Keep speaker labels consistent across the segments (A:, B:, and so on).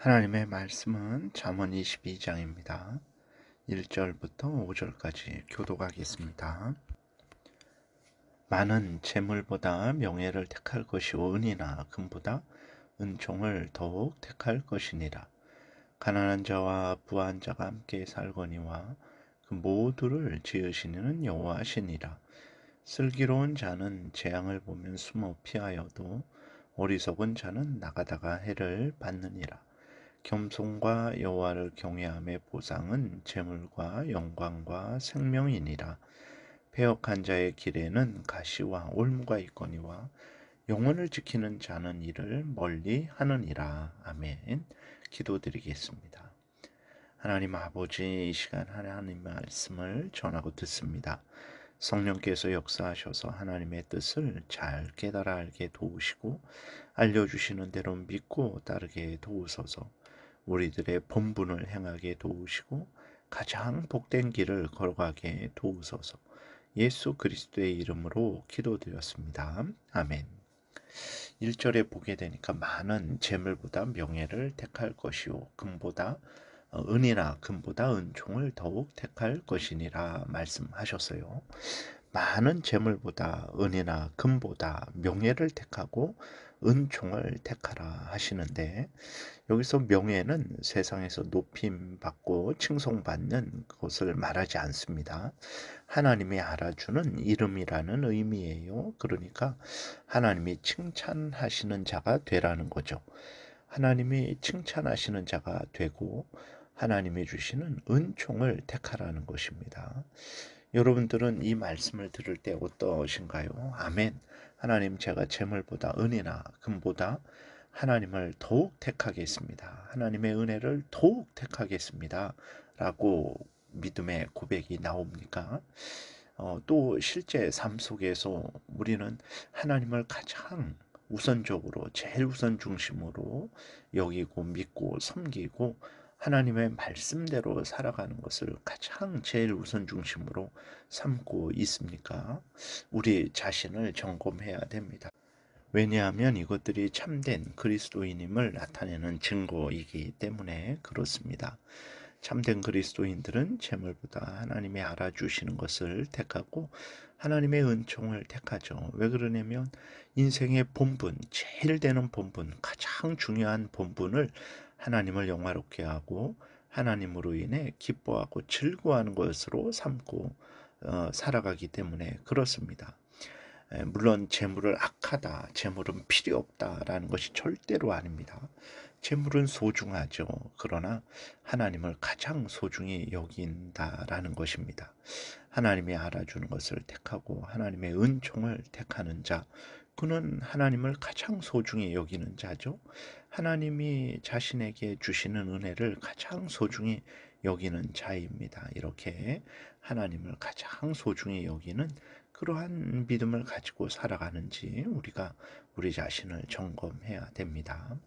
A: 하나님의 말씀은 잠언 22장입니다. 1절부터 5절까지 교독하겠습니다. 많은 재물보다 명예를 택할 것이요 은이나 금보다 은총을 더욱 택할 것이니라. 가난한 자와 부한 자가 함께 살거니와 그 모두를 지으시는 여호와시니라. 슬기로운 자는 재앙을 보면 숨어 피하여도 어리석은 자는 나가다가 해를 받느니라. 겸손과 여호와를 경외함의 보상은 재물과 영광과 생명이니라. 패역한 자의 길에는 가시와 올무가 있거니와 영혼을 지키는 자는 이를 멀리 하느니라. 아멘. 기도드리겠습니다. 하나님 아버지, 이 시간 하나님 말씀을 전하고 듣습니다. 성령께서 역사하셔서 하나님의 뜻을 잘 깨달아 알게 도우시고 알려주시는 대로 믿고 따르게 도우소서. 우리들의 본분을 행하게 도우시고 가장 복된 길을 걸어가게 도우소서. 예수 그리스도의 이름으로 기도드렸습니다. 아멘. 1절에 보게 되니까 많은 재물보다 명예를 택할 것이요 은이나 금보다 은총을 더욱 택할 것이니라 말씀하셨어요. 많은 재물보다 은이나 금보다 명예를 택하고 은총을 택하라 하시는데, 여기서 명예는 세상에서 높임받고 칭송받는 것을 말하지 않습니다. 하나님이 알아주는 이름이라는 의미예요. 그러니까 하나님이 칭찬하시는 자가 되라는 거죠. 하나님이 칭찬하시는 자가 되고 하나님이 주시는 은총을 택하라는 것입니다. 여러분들은 이 말씀을 들을 때 어떠신가요? 아멘. 하나님, 제가 재물보다 은이나 금보다 하나님을 더욱 택하겠습니다. 하나님의 은혜를 더욱 택하겠습니다. 라고 믿음의 고백이 나옵니까? 또 실제 삶 속에서 우리는 하나님을 가장 우선적으로 제일 우선 중심으로 여기고 믿고 섬기고 하나님의 말씀대로 살아가는 것을 가장 제일 우선 중심으로 삼고 있습니까? 우리 자신을 점검해야 됩니다. 왜냐하면 이것들이 참된 그리스도인임을 나타내는 증거이기 때문에 그렇습니다. 참된 그리스도인들은 재물보다 하나님이 알아주시는 것을 택하고 하나님의 은총을 택하죠. 왜 그러냐면 인생의 본분, 제일 되는 본분, 가장 중요한 본분을 하나님을 영화롭게 하고 하나님으로 인해 기뻐하고 즐거워하는 것으로 삼고 살아가기 때문에 그렇습니다. 물론 재물을 악하다, 재물은 필요 없다라는 것이 절대로 아닙니다. 재물은 소중하죠. 그러나 하나님을 가장 소중히 여긴다라는 것입니다. 하나님이 알아주는 것을 택하고 하나님의 은총을 택하는 자, 그는 하나님을 가장 소중히 여기는 자죠. 하나님이 자신에게 주시는 은혜를 가장 소중히 여기는 자입니다. 이렇게 하나님을 가장 소중히 여기는 그러한 믿음을 가지고 살아가는지 우리가 우리 자신을 점검해야 됩니다.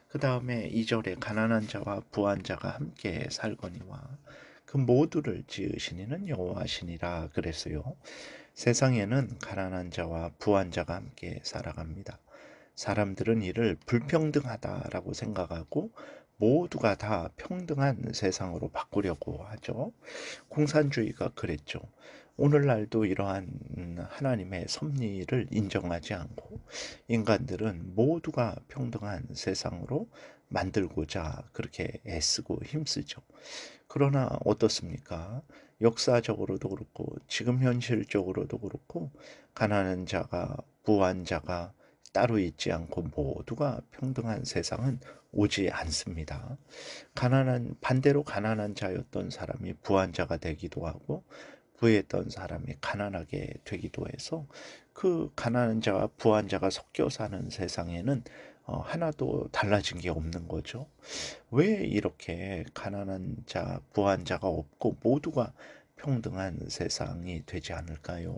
A: 그 다음에 2절에 가난한 자와 부한 자가 함께 살거니와 그 모두를 지으시니는 여호와시니라 그랬어요. 세상에는 가난한 자와 부한 자가 함께 살아갑니다. 사람들은 이를 불평등하다라고 생각하고 모두가 다 평등한 세상으로 바꾸려고 하죠. 공산주의가 그랬죠. 오늘날도 이러한 하나님의 섭리를 인정하지 않고 인간들은 모두가 평등한 세상으로 만들고자 그렇게 애쓰고 힘쓰죠. 그러나 어떻습니까? 역사적으로도 그렇고 지금 현실적으로도 그렇고 가난한 자가 부한 자가 따로 있지 않고 모두가 평등한 세상은 오지 않습니다. 반대로 가난한 자였던 사람이 부한 자가 되기도 하고 부했던 사람이 가난하게 되기도 해서 그 가난한 자와 부한 자가 섞여 사는 세상에는 하나도 달라진 게 없는 거죠. 왜 이렇게 가난한 자, 부한 자가 없고 모두가 평등한 세상이 되지 않을까요?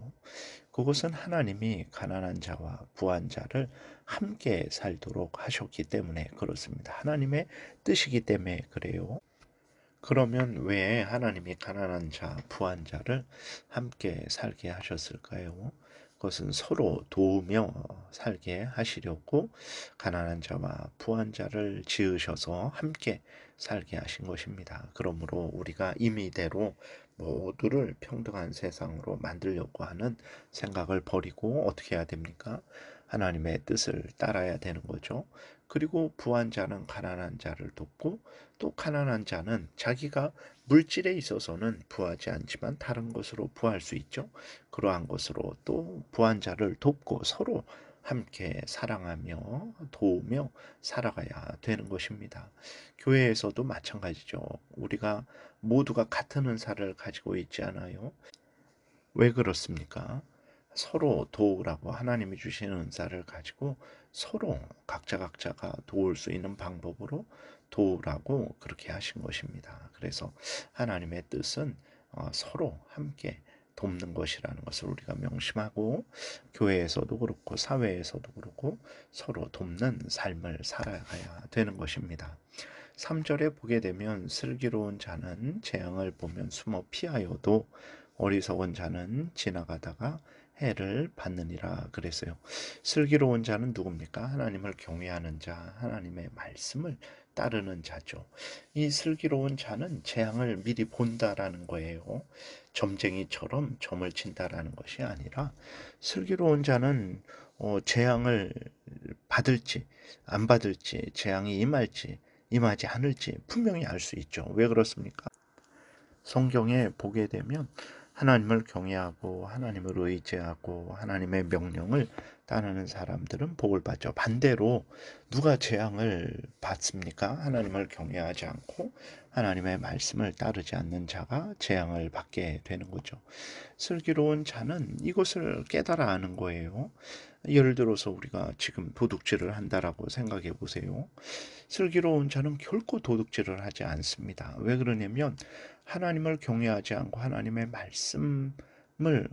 A: 그것은 하나님이 가난한 자와 부한 자를 함께 살도록 하셨기 때문에 그렇습니다. 하나님의 뜻이기 때문에 그래요. 그러면 왜 하나님이 가난한 자, 부한 자를 함께 살게 하셨을까요? 그것은 서로 도우며 살게 하시려고 가난한 자와 부한 자를 지으셔서 함께 살게 하신 것입니다. 그러므로 우리가 임의대로 모두를 평등한 세상으로 만들려고 하는 생각을 버리고 어떻게 해야 됩니까? 하나님의 뜻을 따라야 되는 거죠. 그리고 부한 자는 가난한 자를 돕고 또 가난한 자는 자기가 물질에 있어서는 부하지 않지만 다른 것으로 부할 수 있죠. 그러한 것으로 또 부한 자를 돕고 서로 함께 사랑하며 도우며 살아가야 되는 것입니다. 교회에서도 마찬가지죠. 우리가 모두가 같은 은사를 가지고 있지 않아요. 왜 그렇습니까? 서로 도우라고 하나님이 주신 은사를 가지고 서로 각자가 도울 수 있는 방법으로 도우라고 그렇게 하신 것입니다. 그래서 하나님의 뜻은 서로 함께 돕는 것이라는 것을 우리가 명심하고 교회에서도 그렇고 사회에서도 그렇고 서로 돕는 삶을 살아가야 되는 것입니다. 3절에 보게 되면 슬기로운 자는 재앙을 보면 숨어 피하여도 어리석은 자는 지나가다가 해를 받느니라 그랬어요. 슬기로운 자는 누굽니까? 하나님을 경외하는 자, 하나님의 말씀을 따르는 자죠. 이 슬기로운 자는 재앙을 미리 본다라는 거예요. 점쟁이처럼 점을 친다라는 것이 아니라 슬기로운 자는 재앙을 받을지 안 받을지 재앙이 임할지 임하지 않을지 분명히 알 수 있죠. 왜 그렇습니까? 성경에 보게 되면 하나님을 경외하고 하나님을 의지하고 하나님의 명령을 따르는 사람들은 복을 받죠. 반대로 누가 재앙을 받습니까? 하나님을 경외하지 않고 하나님의 말씀을 따르지 않는 자가 재앙을 받게 되는 거죠. 슬기로운 자는 이것을 깨달아 아는 거예요. 예를 들어서 우리가 지금 도둑질을 한다라고 생각해 보세요. 슬기로운 자는 결코 도둑질을 하지 않습니다. 왜 그러냐면 하나님을 경외하지 않고 하나님의 말씀을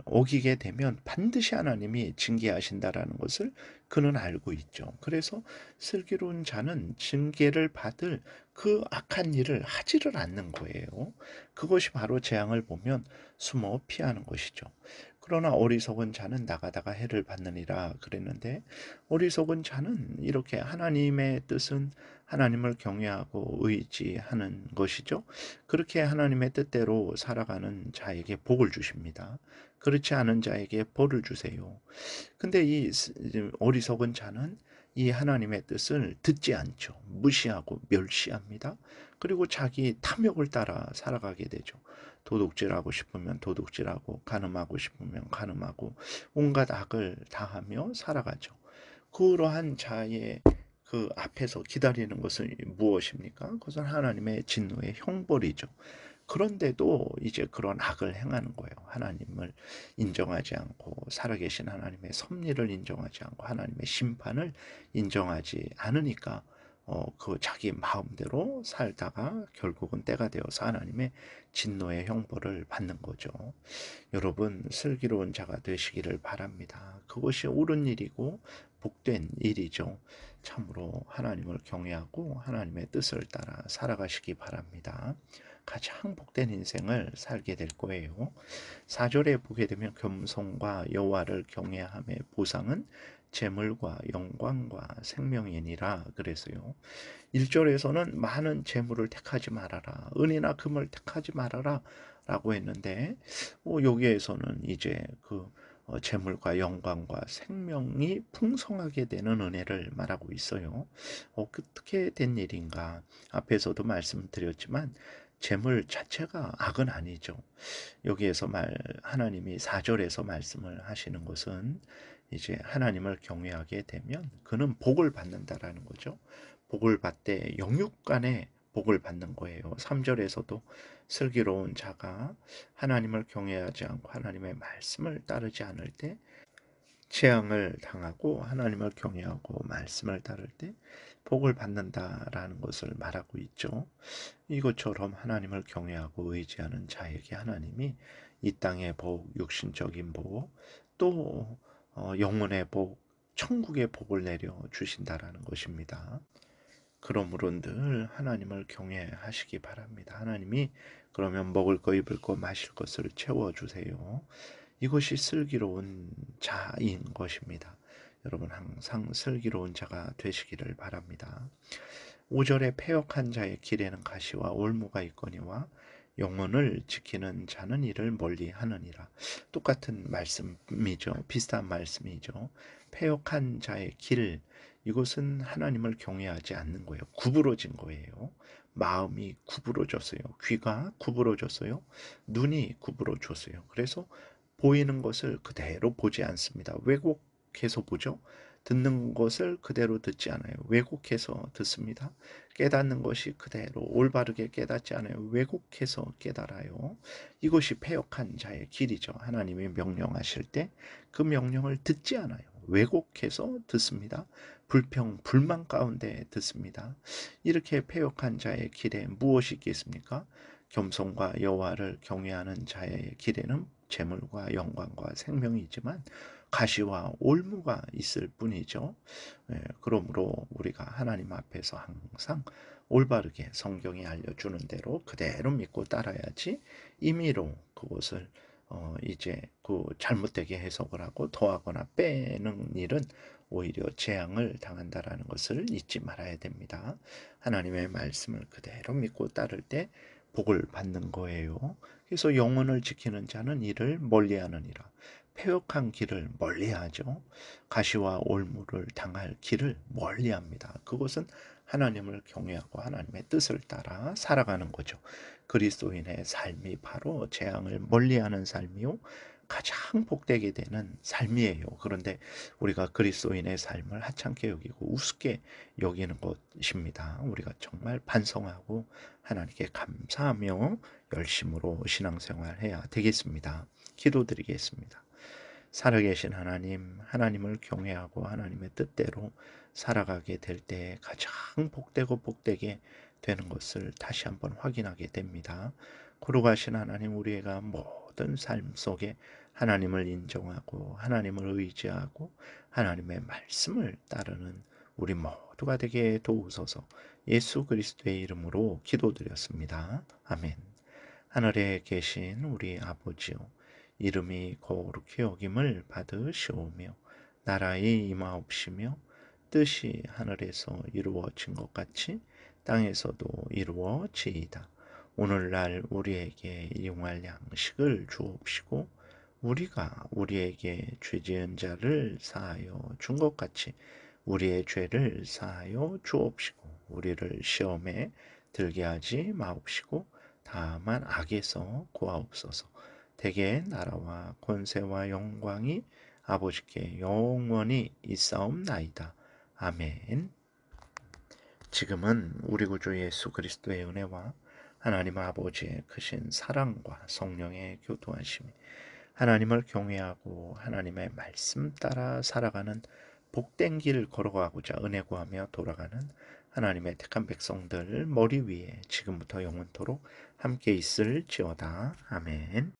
A: 어기게 되면 반드시 하나님이 징계하신다라는 것을 그는 알고 있죠. 그래서 슬기로운 자는 징계를 받을 그 악한 일을 하지를 않는 거예요. 그것이 바로 재앙을 보면 숨어 피하는 것이죠. 그러나 어리석은 자는 나가다가 해를 받느니라 그랬는데 어리석은 자는 이렇게 하나님의 뜻은 하나님을 경외하고 의지하는 것이죠. 그렇게 하나님의 뜻대로 살아가는 자에게 복을 주십니다. 그렇지 않은 자에게 벌을 주세요. 근데 이 어리석은 자는 이 하나님의 뜻을 듣지 않죠. 무시하고 멸시합니다. 그리고 자기 탐욕을 따라 살아가게 되죠. 도둑질하고 싶으면 도둑질하고 가늠하고 싶으면 가늠하고 온갖 악을 다하며 살아가죠. 그러한 자의 그 앞에서 기다리는 것은 무엇입니까? 그것은 하나님의 진노의 형벌이죠. 그런데도 이제 그런 악을 행하는 거예요. 하나님을 인정하지 않고 살아계신 하나님의 섭리를 인정하지 않고 하나님의 심판을 인정하지 않으니까 그 자기 마음대로 살다가 결국은 때가 되어서 하나님의 진노의 형벌을 받는 거죠. 여러분 슬기로운 자가 되시기를 바랍니다. 그것이 옳은 일이고 복된 일이죠. 참으로 하나님을 경외하고 하나님의 뜻을 따라 살아가시기 바랍니다. 가장 복된 인생을 살게 될 거예요. 4절에 보게 되면 겸손과 여호와를 경외함의 보상은 재물과 영광과 생명이니라 그랬어요. 1절에서는 많은 재물을 택하지 말아라. 은이나 금을 택하지 말아라. 라고 했는데 여기에서는 이제 그 재물과 영광과 생명이 풍성하게 되는 은혜를 말하고 있어요. 어떻게 된 일인가? 앞에서도 말씀드렸지만 재물 자체가 악은 아니죠. 여기에서 하나님이 4절에서 말씀을 하시는 것은 이제 하나님을 경외하게 되면 그는 복을 받는다라는 거죠. 복을 받되 영육간에 복을 받는 거예요. 3절에서도 슬기로운 자가 하나님을 경외하지 않고 하나님의 말씀을 따르지 않을 때 재앙을 당하고 하나님을 경외하고 말씀을 따를 때 복을 받는다라는 것을 말하고 있죠. 이것처럼 하나님을 경외하고 의지하는 자에게 하나님이 이 땅의 복, 육신적인 복, 또 영혼의 복, 천국의 복을 내려 주신다라는 것입니다. 그러므로 늘 하나님을 경외하시기 바랍니다. 하나님이 그러면 먹을 거, 입을 거, 마실 것을 채워주세요. 이것이 슬기로운 자인 것입니다. 여러분 항상 슬기로운 자가 되시기를 바랍니다. 5절에 패역한 자의 길에는 가시와 올무가 있거니와 영혼을 지키는 자는 이를 멀리하느니라. 똑같은 말씀이죠. 비슷한 말씀이죠. 패역한 자의 길, 이것은 하나님을 경외하지 않는 거예요. 구부러진 거예요. 마음이 구부러졌어요. 귀가 구부러졌어요. 눈이 구부러졌어요. 그래서 보이는 것을 그대로 보지 않습니다. 왜곡해서 보죠. 듣는 것을 그대로 듣지 않아요. 왜곡해서 듣습니다. 깨닫는 것이 그대로 올바르게 깨닫지 않아요. 왜곡해서 깨달아요. 이것이 패역한 자의 길이죠. 하나님이 명령하실 때 그 명령을 듣지 않아요. 왜곡해서 듣습니다. 불평, 불만 가운데 듣습니다. 이렇게 패역한 자의 길에 무엇이 있겠습니까? 겸손과 여호와를 경외하는 자의 길에는 재물과 영광과 생명이지만 가시와 올무가 있을 뿐이죠. 그러므로 우리가 하나님 앞에서 항상 올바르게 성경이 알려주는 대로 그대로 믿고 따라야지, 임의로 그것을 이제 그 잘못되게 해석을 하고 더하거나 빼는 일은 오히려 재앙을 당한다라는 것을 잊지 말아야 됩니다. 하나님의 말씀을 그대로 믿고 따를 때 복을 받는 거예요. 그래서 영혼을 지키는 자는 이를 멀리하느니라. 패역한 길을 멀리하죠. 가시와 올무를 당할 길을 멀리합니다. 그것은 하나님을 경외하고 하나님의 뜻을 따라 살아가는 거죠. 그리스도인의 삶이 바로 재앙을 멀리하는 삶이요, 가장 복되게 되는 삶이에요. 그런데 우리가 그리스도인의 삶을 하찮게 여기고 우습게 여기는 것입니다. 우리가 정말 반성하고 하나님께 감사하며 열심으로 신앙생활해야 되겠습니다. 기도드리겠습니다. 살아계신 하나님, 하나님을 경외하고 하나님의 뜻대로 살아가게 될 때 가장 복되고 복되게 되는 것을 다시 한번 확인하게 됩니다. 거룩하신 하나님, 우리가 모든 삶 속에 하나님을 인정하고 하나님을 의지하고 하나님의 말씀을 따르는 우리 모두가 되게 도우소서. 예수 그리스도의 이름으로 기도드렸습니다. 아멘. 하늘에 계신 우리 아버지요, 이름이 거룩히 여김을 받으시오며 나라의 임하옵시며 뜻이 하늘에서 이루어진 것 같이 땅에서도 이루어지이다. 오늘날 우리에게 일용할 양식을 주옵시고 우리가 우리에게 죄지은 자를 사하여 준 것 같이 우리의 죄를 사하여 주옵시고 우리를 시험에 들게 하지 마옵시고 다만 악에서 구하옵소서. 대개 나라와 권세와 영광이 아버지께 영원히 있사옵나이다. 아멘. 지금은 우리 구주 예수 그리스도의 은혜와 하나님 아버지의 크신 사랑과 성령의 교통하심이, 하나님을 경외하고 하나님의 말씀 따라 살아가는 복된 길을 걸어가고자 은혜 구하며 돌아가는 하나님의 택한 백성들 머리 위에 지금부터 영원토록 함께 있을지어다. 아멘.